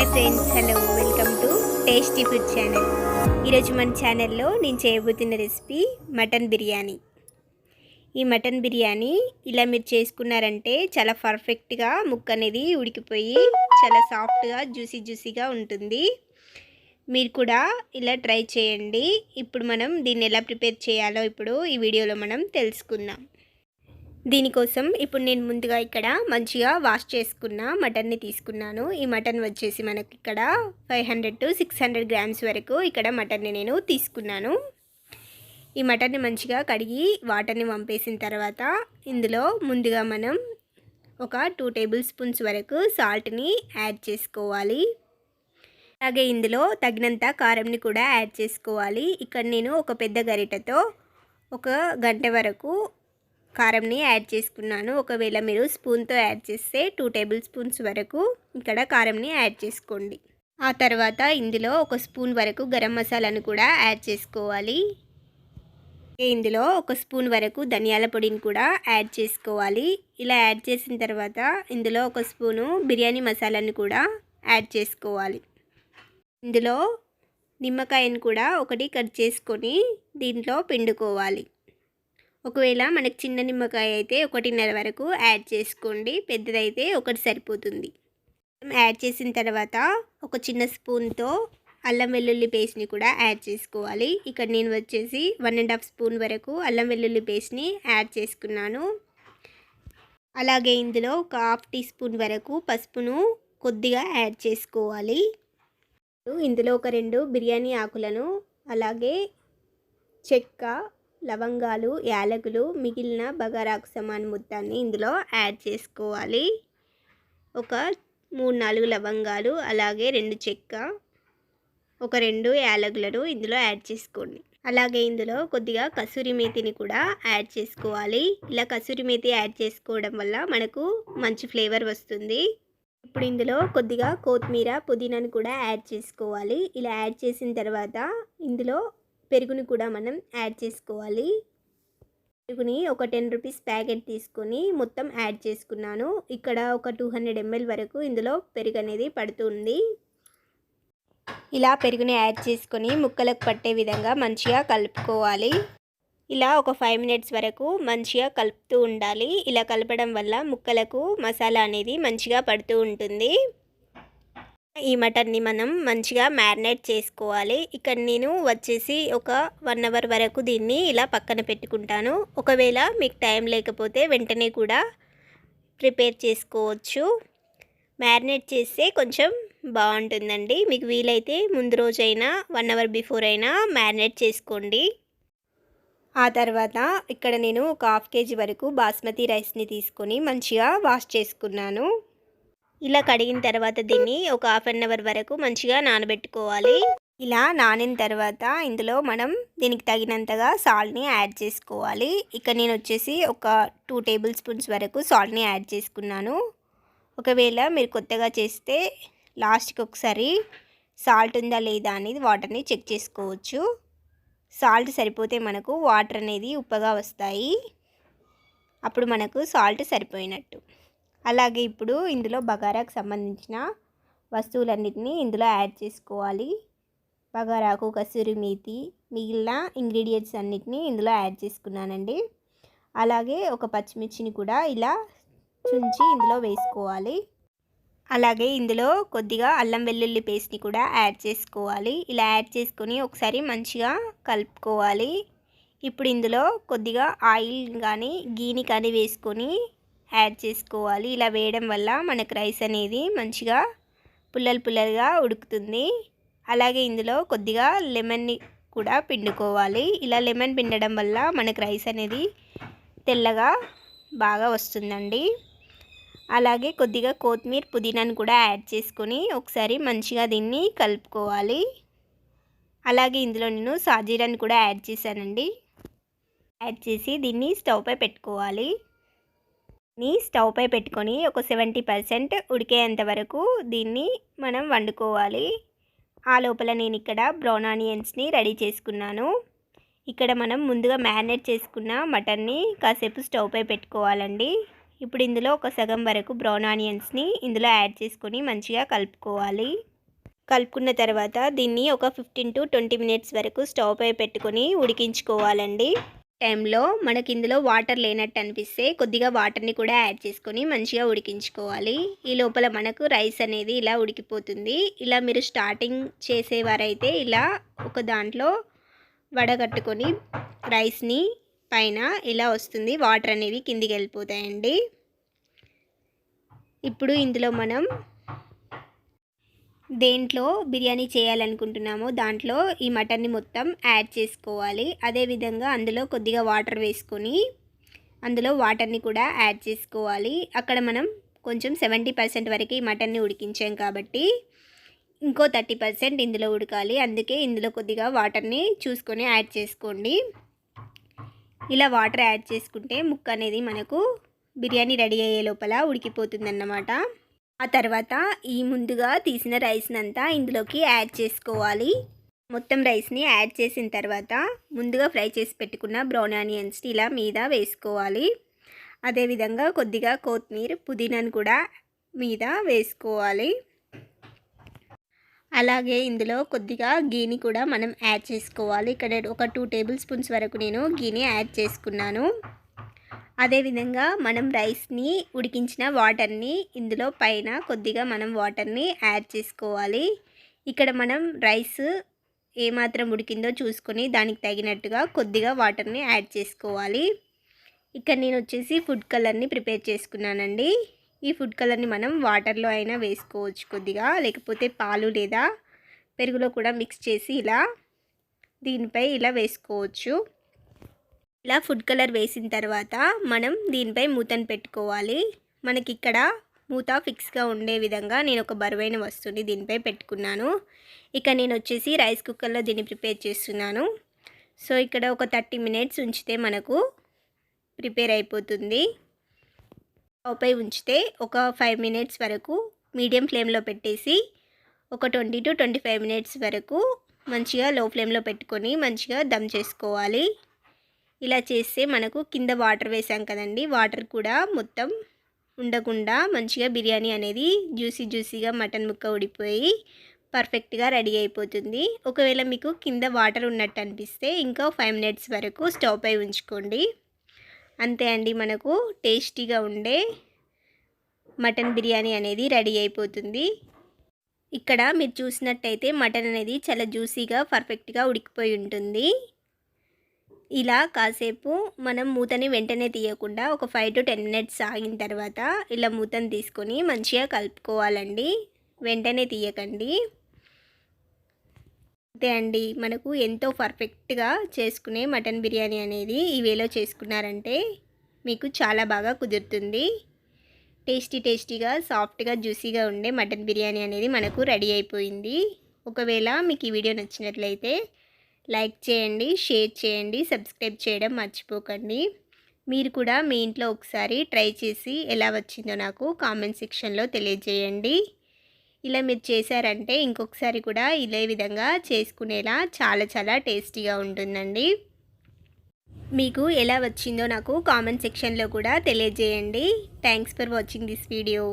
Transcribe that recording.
Hi friends, hello, welcome to tasty food channel. ఈరోజు మన ఛానల్లో నేను చేయబోతున్న రెసిపీ మటన్ బిర్యానీ. ఈ మటన్ బిర్యానీ ఇలా మీరు చేసుకున్నారంటే చాలా పర్ఫెక్ట్గా ముక్క అనేది ఉడికిపోయి చాలా సాఫ్ట్గా జ్యూసీగా ఉంటుంది. మీరు కూడా ఇలా ట్రై చేయండి. ఇప్పుడు మనం దీన్ని ఎలా ప్రిపేర్ చేయాలో ఇప్పుడు ఈ వీడియోలో మనం తెలుసుకుందాం. దీనికోసం ఇప్పుడు నేను ముందుగా ఇక్కడ మంచిగా వాష్ చేసుకున్న మటన్ని తీసుకున్నాను. ఈ మటన్ వచ్చేసి మనకి ఇక్కడ 500 to 600 గ్రామ్స్ వరకు ఇక్కడ మటన్ని నేను తీసుకున్నాను. ఈ మటన్ని మంచిగా కడిగి వాటర్ని వంపేసిన తర్వాత ఇందులో ముందుగా మనం ఒక 2 టేబుల్ స్పూన్స్ వరకు సాల్ట్ని యాడ్ చేసుకోవాలి. అలాగే ఇందులో తగినంత కారంని కూడా యాడ్ చేసుకోవాలి. ఇక్కడ నేను ఒక పెద్ద గరిటెతో 1 గంట వరకు కారంని యాడ్ చేసుకున్నాను. ఒకవేళ మీరు స్పూన్తో యాడ్ చేస్తే 2 టేబుల్ స్పూన్స్ వరకు ఇక్కడ కారంని యాడ్ చేసుకోండి. ఆ తర్వాత ఇందులో 1 స్పూన్ వరకు గరం మసాలాను కూడా యాడ్ చేసుకోవాలి. ఇందులో 1 స్పూన్ వరకు ధనియాల పొడిని కూడా యాడ్ చేసుకోవాలి. ఇలా యాడ్ చేసిన తర్వాత ఇందులో 1 స్పూను బిర్యానీ మసాలాను కూడా యాడ్ చేసుకోవాలి. ఇందులో నిమ్మకాయను కూడా 1 కట్ చేసుకొని దీంట్లో పిండుకోవాలి. ఒకవేళ మనకు చిన్న నిమ్మకాయ అయితే 1.5 వరకు యాడ్ చేసుకోండి, పెద్దదైతే 1 సరిపోతుంది. యాడ్ చేసిన తర్వాత ఒక చిన్న స్పూన్తో అల్లం వెల్లుల్లి పేస్ట్ని కూడా యాడ్ చేసుకోవాలి. ఇక్కడ నేను వచ్చేసి 1.5 స్పూన్ వరకు అల్లం వెల్లుల్లి పేస్ట్ని యాడ్ చేసుకున్నాను. అలాగే ఇందులో ఒక 1/2 టీ స్పూన్ వరకు పసుపును కొద్దిగా యాడ్ చేసుకోవాలి. ఇందులో ఒక 2 బిర్యానీ ఆకులను, అలాగే చెక్క, లవంగాలు, యాలకులు, మిగిలిన బగారాకు సమాన మొత్తాన్ని ఇందులో యాడ్ చేసుకోవాలి. ఒక 3-4 లవంగాలు, అలాగే 2 చెక్క, ఒక 2 యాలకులను ఇందులో యాడ్ చేసుకోండి. అలాగే ఇందులో కొద్దిగా కసూరి మేతిని కూడా యాడ్ చేసుకోవాలి. ఇలా కసూరి మేతి యాడ్ చేసుకోవడం వల్ల మనకు మంచి ఫ్లేవర్ వస్తుంది. ఇప్పుడు ఇందులో కొద్దిగా కొత్తిమీర, పుదీనాను కూడా యాడ్ చేసుకోవాలి. ఇలా యాడ్ చేసిన తర్వాత ఇందులో పెరుగుని కూడా మనం యాడ్ చేసుకోవాలి. పెరుగుని ఒక 10 రూపీస్ ప్యాకెట్ తీసుకొని మొత్తం యాడ్ చేసుకున్నాను. ఇక్కడ ఒక 200 ml వరకు ఇందులో పెరుగు అనేది పడుతుంది. ఇలా పెరుగుని యాడ్ చేసుకొని ముక్కలకు పట్టే విధంగా మంచిగా కలుపుకోవాలి. ఇలా ఒక 5 మినిట్స్ వరకు మంచిగా కలుపుతూ ఉండాలి. ఇలా కలపడం వల్ల ముక్కలకు మసాలా అనేది మంచిగా పడుతూ ఉంటుంది. ఈ మటన్ని మనం మంచిగా మ్యారినేట్ చేసుకోవాలి. ఇక్కడ నేను వచ్చేసి ఒక 1 అవర్ వరకు దీన్ని ఇలా పక్కన పెట్టుకుంటాను. ఒకవేళ మీకు టైం లేకపోతే వెంటనే కూడా ప్రిపేర్ చేసుకోవచ్చు. మ్యారినేట్ చేస్తే కొంచెం బాగుంటుందండి. మీకు వీలైతే ముందు రోజైనా 1 అవర్ బిఫోర్ అయినా మ్యారినేట్ చేసుకోండి. ఆ తర్వాత ఇక్కడ నేను ఒక 1/2 kg వరకు బాస్మతి రైస్ని తీసుకొని మంచిగా వాష్ చేసుకున్నాను. ఇలా కడిగిన తర్వాత దీన్ని ఒక 1/2 అవర్ వరకు మంచిగా నానబెట్టుకోవాలి. ఇలా నానిన తర్వాత ఇందులో మనం దీనికి తగినంతగా సాల్ట్ని యాడ్ చేసుకోవాలి. ఇక్కడ నేను వచ్చేసి ఒక 2 టేబుల్ స్పూన్స్ వరకు సాల్ట్ని యాడ్ చేసుకున్నాను. ఒకవేళ మీరు కొత్తగా చేస్తే లాస్ట్కి ఒకసారి సాల్ట్ ఉందా లేదా అనేది వాటర్ని చెక్ చేసుకోవచ్చు. సాల్ట్ సరిపోతే మనకు వాటర్ అనేది ఉప్పగా వస్తాయి. అప్పుడు మనకు సాల్ట్ సరిపోయినట్టు. అలాగే ఇప్పుడు ఇందులో బగారాకు సంబంధించిన వస్తువులన్నిటినీ ఇందులో యాడ్ చేసుకోవాలి. బగారాకు, కసూరి మేతి, మిగిలిన ఇంగ్రీడియంట్స్ అన్నిటినీ ఇందులో యాడ్ చేసుకున్నానండి. అలాగే ఒక పచ్చిమిర్చిని కూడా ఇలా చుంచి ఇందులో వేసుకోవాలి. అలాగే ఇందులో కొద్దిగా అల్లం వెల్లుల్లి పేస్ట్ని కూడా యాడ్ చేసుకోవాలి. ఇలా యాడ్ చేసుకొని ఒకసారి మంచిగా కలుపుకోవాలి. ఇప్పుడు ఇందులో కొద్దిగా ఆయిల్ కానీ గీని కానీ వేసుకొని యాడ్ చేసుకోవాలి. ఇలా వేయడం వల్ల మనకు రైస్ అనేది మంచిగా పుల్లలుగా ఉడుకుతుంది. అలాగే ఇందులో కొద్దిగా లెమన్ని కూడా పిండుకోవాలి. ఇలా లెమన్ పిండడం వల్ల మనకు రైస్ అనేది తెల్లగా బాగా వస్తుందండి. అలాగే కొద్దిగా కొత్తిమీర, పుదీనాను కూడా యాడ్ చేసుకొని ఒకసారి మంచిగా దీన్ని కలుపుకోవాలి. అలాగే ఇందులో నేను సాజీరాని కూడా యాడ్ చేశానండి. యాడ్ చేసి దీన్ని స్టవ్ పై పెట్టుకోవాలి. స్టవ్ పై పెట్టుకొని ఒక 70% ఉడికేంత వరకు దీన్ని మనం వండుకోవాలి. ఆ లోపల నేను ఇక్కడ బ్రౌన్ ఆనియన్స్ని రెడీ చేసుకున్నాను. ఇక్కడ మనం ముందుగా మ్యారినేట్ చేసుకున్న మటన్ని కాసేపు స్టవ్ పై పెట్టుకోవాలండి. ఇప్పుడు ఇందులో ఒక సగం వరకు బ్రౌన్ ఆనియన్స్ని ఇందులో యాడ్ చేసుకొని మంచిగా కలుపుకోవాలి. కలుపుకున్న తర్వాత దీన్ని ఒక 15 to 20 మినిట్స్ వరకు స్టవ్ పై పెట్టుకొని ఉడికించుకోవాలండి. టైంలో మనకి ఇందులో వాటర్ లేనట్టు అనిపిస్తే కొద్దిగా వాటర్ని కూడా యాడ్ చేసుకొని మంచిగా ఉడికించుకోవాలి. ఈ లోపల మనకు రైస్ అనేది ఇలా ఉడికిపోతుంది. ఇలా మీరు స్టార్టింగ్ చేసేవారైతే ఇలా ఒక దాంట్లో వడగట్టుకొని రైస్ని పైన ఇలా వస్తుంది, వాటర్ అనేవి కిందికి వెళ్ళిపోతాయండి. ఇప్పుడు ఇందులో మనం దేంట్లో బిర్యానీ చేయాలనుకుంటున్నామో దాంట్లో ఈ మటన్ని మొత్తం యాడ్ చేసుకోవాలి. అదేవిధంగా అందులో కొద్దిగా వాటర్ వేసుకొని అందులో వాటర్ని కూడా యాడ్ చేసుకోవాలి. అక్కడ మనం కొంచెం 70% వరకు ఈ మటన్ని ఉడికించాం కాబట్టి ఇంకో 30% ఇందులో ఉడకాలి. అందుకే ఇందులో కొద్దిగా వాటర్ని చూసుకొని యాడ్ చేసుకోండి. ఇలా వాటర్ యాడ్ చేసుకుంటే ముక్క అనేది మనకు బిర్యానీ రెడీ అయ్యే లోపల ఉడికిపోతుందన్నమాట. ఆ తర్వాత ఈ ముందుగా తీసిన రైస్ని అంతా ఇందులోకి యాడ్ చేసుకోవాలి. మొత్తం రైస్ని యాడ్ చేసిన తర్వాత ముందుగా ఫ్రై చేసి పెట్టుకున్న బ్రౌన్ ఆనియన్స్ని ఇలా మీద వేసుకోవాలి. అదేవిధంగా కొద్దిగా కొత్తిమీర, పుదీనాను కూడా మీద వేసుకోవాలి. అలాగే ఇందులో కొద్దిగా గీని కూడా మనం యాడ్ చేసుకోవాలి. ఇక్కడ ఒక 2 టేబుల్ స్పూన్స్ వరకు నేను గీని యాడ్ చేసుకున్నాను. అదేవిధంగా మనం రైస్ని ఉడికించిన వాటర్ని ఇందులో పైన కొద్దిగా మనం వాటర్ని యాడ్ చేసుకోవాలి. ఇక్కడ మనం రైస్ ఏమాత్రం ఉడికిందో చూసుకొని దానికి తగినట్టుగా కొద్దిగా వాటర్ని యాడ్ చేసుకోవాలి. ఇక్కడ నేను వచ్చేసి ఫుడ్ కలర్ని ప్రిపేర్ చేసుకున్నానండి. ఈ ఫుడ్ కలర్ని మనం వాటర్లో అయినా వేసుకోవచ్చు కొద్దిగా, లేకపోతే పాలు లేదా పెరుగులో కూడా మిక్స్ చేసి ఇలా దీనిపై ఇలా వేసుకోవచ్చు. ఇలా ఫుడ్ కలర్ వేసిన తర్వాత మనం దీనిపై మూతను పెట్టుకోవాలి. మనకి ఇక్కడ మూత ఫిక్స్గా ఉండే విధంగా నేను ఒక బరువైన వస్తువుని దీనిపై పెట్టుకున్నాను. ఇక నేను వచ్చేసి రైస్ కుక్కర్లో దీన్ని ప్రిపేర్ చేస్తున్నాను. సో ఇక్కడ ఒక 30 మినిట్స్ ఉంచితే మనకు ప్రిపేర్ అయిపోతుంది. స్టవ్ పై ఉంచితే ఒక 5 మినిట్స్ వరకు మీడియం ఫ్లేమ్లో పెట్టేసి ఒక 20 to 25 మినిట్స్ వరకు మంచిగా లో ఫ్లేమ్లో పెట్టుకొని మంచిగా దమ్ చేసుకోవాలి. ఇలా చేస్తే మనకు కింద వాటర్ వేసాం కదండి, వాటర్ కూడా మొత్తం ఉండకుండా మంచిగా బిర్యానీ అనేది జ్యూసీగా మటన్ ముక్క ఉడిపోయి పర్ఫెక్ట్గా రెడీ అయిపోతుంది. ఒకవేళ మీకు కింద వాటర్ ఉన్నట్టు అనిపిస్తే ఇంకా 5 మినిట్స్ వరకు స్టవ్ పై ఉంచుకోండి. అంతే అండి, మనకు టేస్టీగా ఉండే మటన్ బిర్యానీ అనేది రెడీ అయిపోతుంది. ఇక్కడ మీరు చూసినట్టయితే మటన్ అనేది చాలా జ్యూసీగా పర్ఫెక్ట్గా ఉడికిపోయి ఉంటుంది. ఇలా కాసేపు మనం మూతని వెంటనే తీయకుండా ఒక 5 to 10 మినిట్స్ ఆగిన తర్వాత ఇలా మూతని తీసుకొని మంచిగా కలుపుకోవాలండి, వెంటనే తీయకండి. అంతే అండి, మనకు ఎంతో పర్ఫెక్ట్గా చేసుకునే మటన్ బిర్యానీ అనేది ఈ వేలో చేసుకున్నారంటే మీకు చాలా బాగా కుదురుతుంది. టేస్టీగా సాఫ్ట్గా జ్యూసీగా ఉండే మటన్ బిర్యానీ అనేది మనకు రెడీ అయిపోయింది. ఒకవేళ మీకు ఈ వీడియో నచ్చినట్లయితే లైక్ చేయండి, షేర్ చేయండి, సబ్స్క్రైబ్ చేయడం మర్చిపోకండి. మీరు కూడా మీ ఇంట్లో ఒకసారి ట్రై చేసి ఎలా వచ్చిందో నాకు కామెంట్ సెక్షన్లో తెలియజేయండి. ఇలా మీరు చేశారంటే ఇంకొకసారి కూడా ఇదే విధంగా చేసుకునేలా చాలా టేస్టీగా ఉంటుందండి. మీకు ఎలా వచ్చిందో నాకు కామెంట్ సెక్షన్లో కూడా తెలియజేయండి. Thanks for watching this video.